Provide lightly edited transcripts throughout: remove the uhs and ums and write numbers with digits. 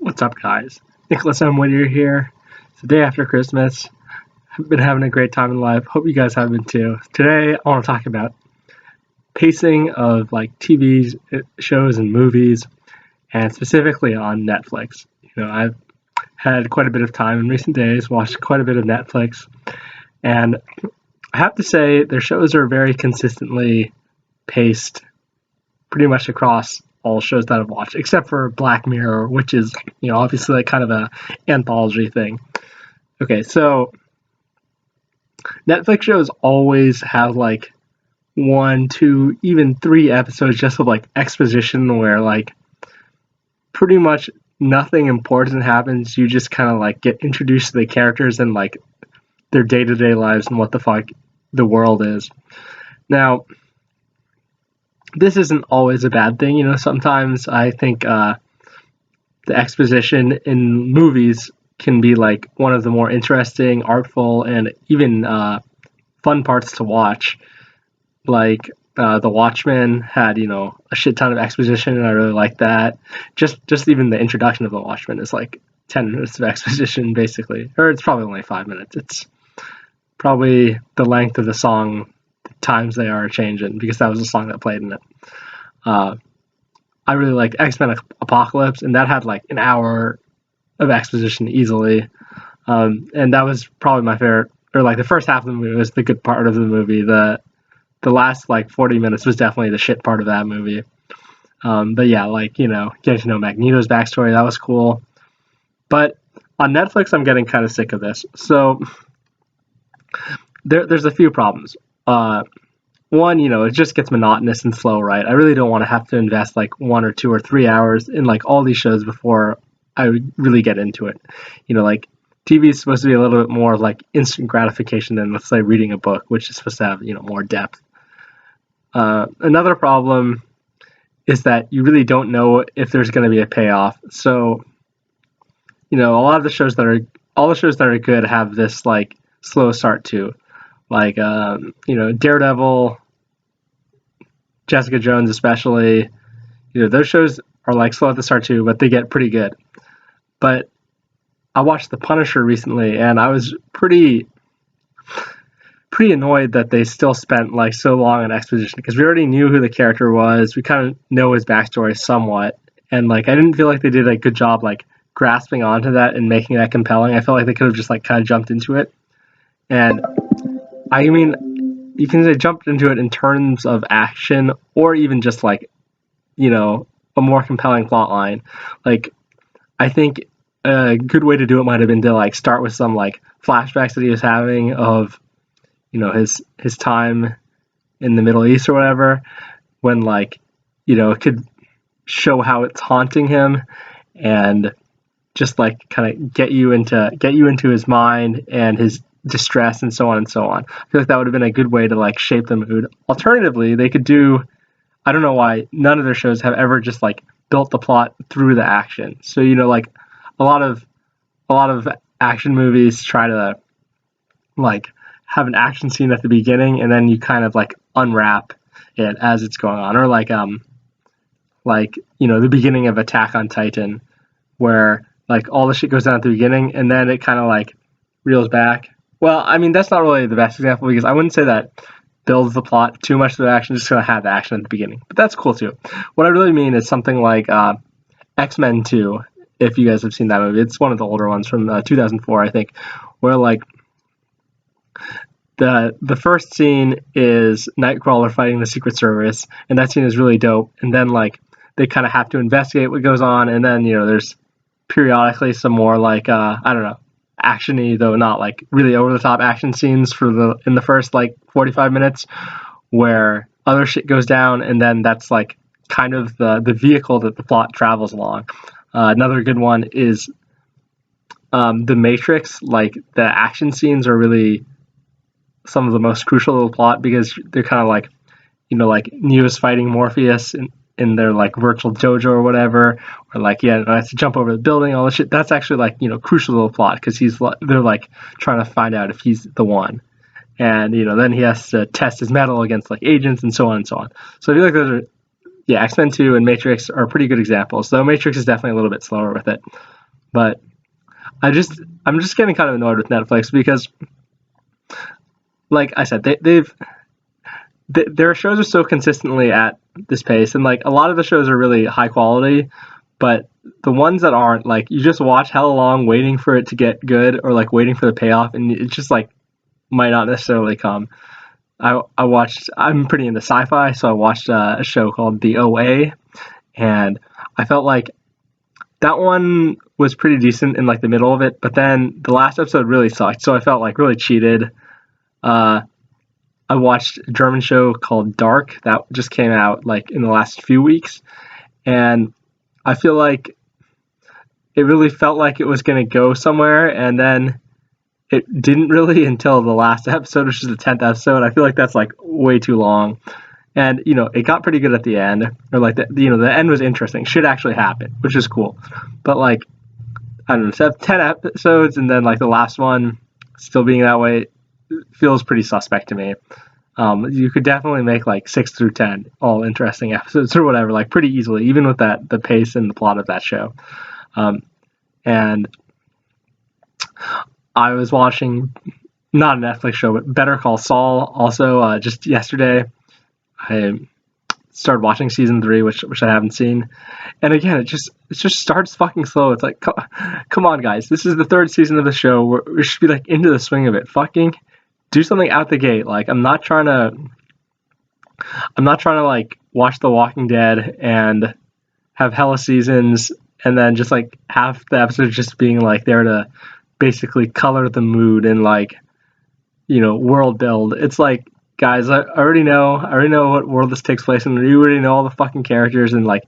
What's up, guys? Nicholas M. Whittier here. It's the day after Christmas. I've been having a great time in life. Hope you guys have been too. Today, I want to talk about pacing of like TV shows and movies, and specifically on Netflix. I've had quite a bit of time in recent days, watched quite a bit of Netflix, and I have to say their shows are very consistently paced, pretty much across all shows that I've watched, except for Black Mirror, which is, obviously like kind of a anthology thing. Okay, so Netflix shows always have like 1, 2, even 3 episodes just of like exposition where like pretty much nothing important happens. You just kind of like get introduced to the characters and like their day-to-day lives and what the fuck the world is. Now, this isn't always a bad thing. Sometimes I think the exposition in movies can be like one of the more interesting, artful, and even fun parts to watch. Like The Watchmen had, a shit ton of exposition, and I really like that. Just even the introduction of The Watchmen is like 10 minutes of exposition, basically. Or it's probably only 5 minutes. It's probably the length of the song, the times they are changing, because that was the song that played in it. I really liked X-Men Apocalypse, and that had like an hour of exposition easily. And that was probably my favorite, or like the first half of the movie was the good part of the movie. The last like 40 minutes was definitely the shit part of that movie. But yeah, like, getting to know Magneto's backstory, that was cool. But on Netflix, I'm getting kind of sick of this. So there's a few problems. One, it just gets monotonous and slow, right? I really don't want to have to invest like 1 or 2 or 3 hours in like all these shows before I really get into it. Like TV is supposed to be a little bit more like instant gratification than, let's say, reading a book, which is supposed to have, more depth. Another problem is that you really don't know if there's going to be a payoff. So, a lot of the shows that are good have this like slow start too. Like, Daredevil, Jessica Jones especially, those shows are like slow at the start too, but they get pretty good. But I watched The Punisher recently, and I was pretty annoyed that they still spent like so long on exposition, because we already knew who the character was. We kind of know his backstory somewhat, and like I didn't feel like they did a good job like grasping onto that and making that compelling. I felt like they could have just like kind of jumped into it. And I mean, you can say jumped into it in terms of action, or even just like, a more compelling plot line. Like, I think a good way to do it might have been to like start with some like flashbacks that he was having of, his time in the Middle East or whatever, when like, it could show how it's haunting him, and just like kind of get you into his mind and his distress and so on and so on. I feel like that would have been a good way to like shape the mood. Alternatively, they could do, I don't know why none of their shows have ever just like built the plot through the action. So, like a lot of action movies try to like have an action scene at the beginning, and then you kind of like unwrap it as it's going on. Or like the beginning of Attack on Titan, where like all the shit goes down at the beginning and then it kind of like reels back. Well, I mean, that's not really the best example, because I wouldn't say that builds the plot too much to the action, just gonna have the action at the beginning. But that's cool too. What I really mean is something like X-Men 2, if you guys have seen that movie. It's one of the older ones from 2004, I think, where like the first scene is Nightcrawler fighting the Secret Service, and that scene is really dope. And then like they kind of have to investigate what goes on, and then there's periodically some more like I don't know, actiony, though not like really over the top action scenes in the first like 45 minutes, where other shit goes down, and then that's like kind of the vehicle that the plot travels along. Another good one is The Matrix. Like the action scenes are really some of the most crucial to the plot, because they're kind of like, like Neo's fighting Morpheus in their like virtual dojo or whatever, or like, I have to jump over the building, all this shit. That's actually like, crucial to the plot, because they're like trying to find out if he's the one. And, then he has to test his mettle against like agents and so on and so on. So I feel like those are yeah, X-Men 2 and Matrix are pretty good examples. Though Matrix is definitely a little bit slower with it. But I'm just getting kind of annoyed with Netflix because, like I said, their shows are so consistently at this pace, and like a lot of the shows are really high quality, but the ones that aren't, like you just watch hella long waiting for it to get good or like waiting for the payoff, and it just like might not necessarily come. I'm pretty into sci-fi, so I watched a show called The OA, and I felt like that one was pretty decent in like the middle of it, but then the last episode really sucked, so I felt like really cheated. Uh, I watched a German show called Dark that just came out like in the last few weeks, and I feel like it really felt like it was going to go somewhere, and then it didn't really until the last episode, which is the 10th episode. I feel like that's like way too long. And it got pretty good at the end, or like the end was interesting. Shit actually happened, which is cool. But like I don't know, 10 episodes, and then like the last one still being that way feels pretty suspect to me. You could definitely make like 6 through 10 all interesting episodes or whatever, like pretty easily, even with the pace and the plot of that show. And I was watching not a Netflix show, but Better Call Saul. Also, just yesterday, I started watching season 3, which I haven't seen. And again, it just starts fucking slow. It's like, come on, guys, this is the 3rd season of the show. We should be like into the swing of it. Fucking do something out the gate. Like I'm not trying to like watch The Walking Dead and have hella seasons and then just like half the episodes just being like there to basically color the mood and like world build. It's like, guys, I already know what world this takes place in. You already know all the fucking characters, and like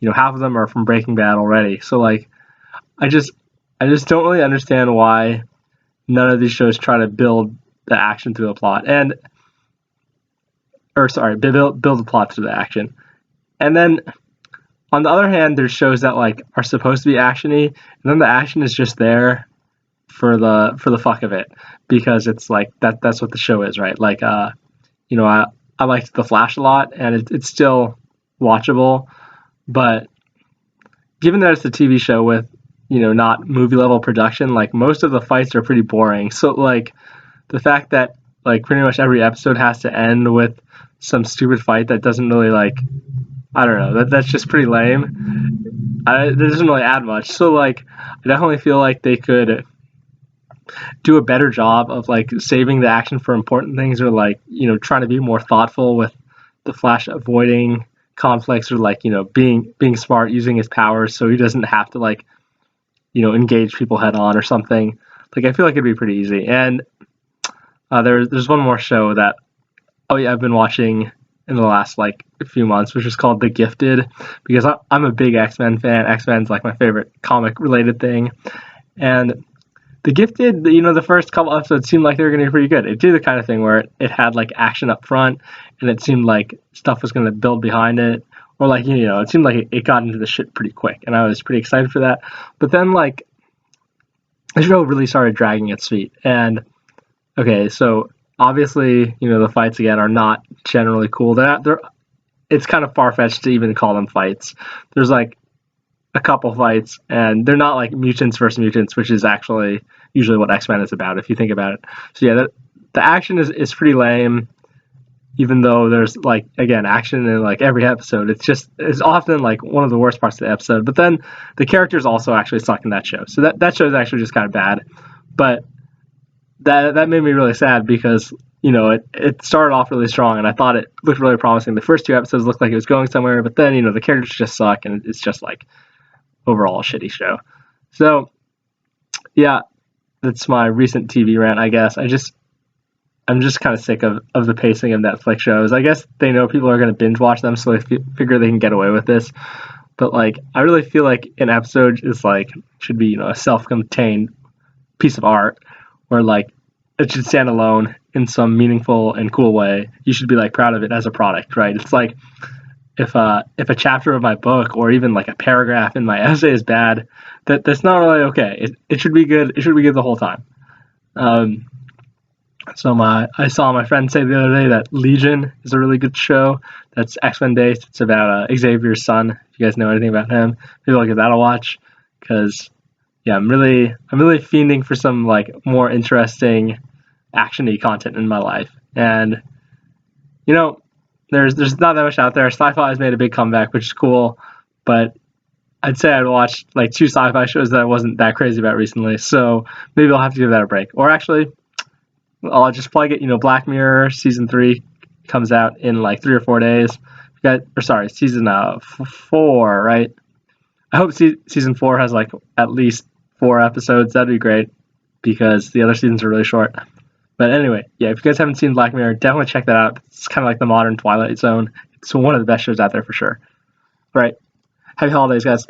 half of them are from Breaking Bad already. So like I just don't really understand why none of these shows try to build the action through the plot, build the plot through the action. And then on the other hand, there's shows that like are supposed to be actiony, and then the action is just there for the fuck of it, because it's like that's what the show is, right? Like I liked The Flash a lot, and it's still watchable, but given that it's a TV show with not movie level production, like most of the fights are pretty boring. So like the fact that like pretty much every episode has to end with some stupid fight that doesn't really like, I don't know, that's just pretty lame. It doesn't really add much. So like I definitely feel like they could do a better job of like saving the action for important things, or like trying to be more thoughtful with the Flash avoiding conflicts, or like being smart, using his powers so he doesn't have to like engage people head on or something. Like I feel like it'd be pretty easy. And there's one more show that I've been watching in the last like few months, which is called The Gifted, because I'm a big X-Men fan. X-Men's like my favorite comic related thing. And The Gifted, the first couple episodes seemed like they were going to be pretty good. It did the kind of thing where it had like action up front, and it seemed like stuff was going to build behind it, or like it seemed like it got into the shit pretty quick, and I was pretty excited for that. But then like the show really started dragging its feet, and okay, so obviously the fights again are not generally cool. It's kind of far-fetched to even call them fights. There's like a couple fights, and they're not like mutants versus mutants, which is actually usually what X-Men is about, if you think about it. So yeah, the action is pretty lame, even though there's like, again, action in like every episode. It's often like one of the worst parts of the episode. But then the characters also actually suck in that show, so that show is actually just kind of bad. But that made me really sad, because it started off really strong, and I thought it looked really promising. The first 2 episodes looked like it was going somewhere, but then the characters just suck, and it's just like overall a shitty show. So yeah, that's my recent TV rant, I guess. I'm just kind of sick of the pacing of Netflix shows. I guess they know people are going to binge watch them, so they figure they can get away with this. But like, I really feel like an episode is like should be a self-contained piece of art, where like it should stand alone in some meaningful and cool way. You should be like proud of it as a product, right? It's like if a chapter of my book, or even like a paragraph in my essay, is bad, that's not really okay. It should be good. It should be good the whole time. So I saw my friend say the other day that Legion is a really good show. That's X-Men based. It's about Xavier's son. If you guys know anything about him, maybe I'll give that a watch. Because yeah, I'm really fiending for some like more interesting actiony content in my life. And you know, there's not that much out there. Sci-fi has made a big comeback, which is cool. But I'd say I'd watched like two sci-fi shows that I wasn't that crazy about recently. So maybe I'll have to give that a break. Or actually, I'll just plug it. Black Mirror season 3 comes out in like 3 or 4 days. Season 4, right? I hope season 4 has like at least 4 episodes. That'd be great because the other seasons are really short. But anyway, yeah, if you guys haven't seen Black Mirror, definitely check that out. It's kind of like the modern Twilight Zone. It's one of the best shows out there for sure. All right. Happy holidays, guys.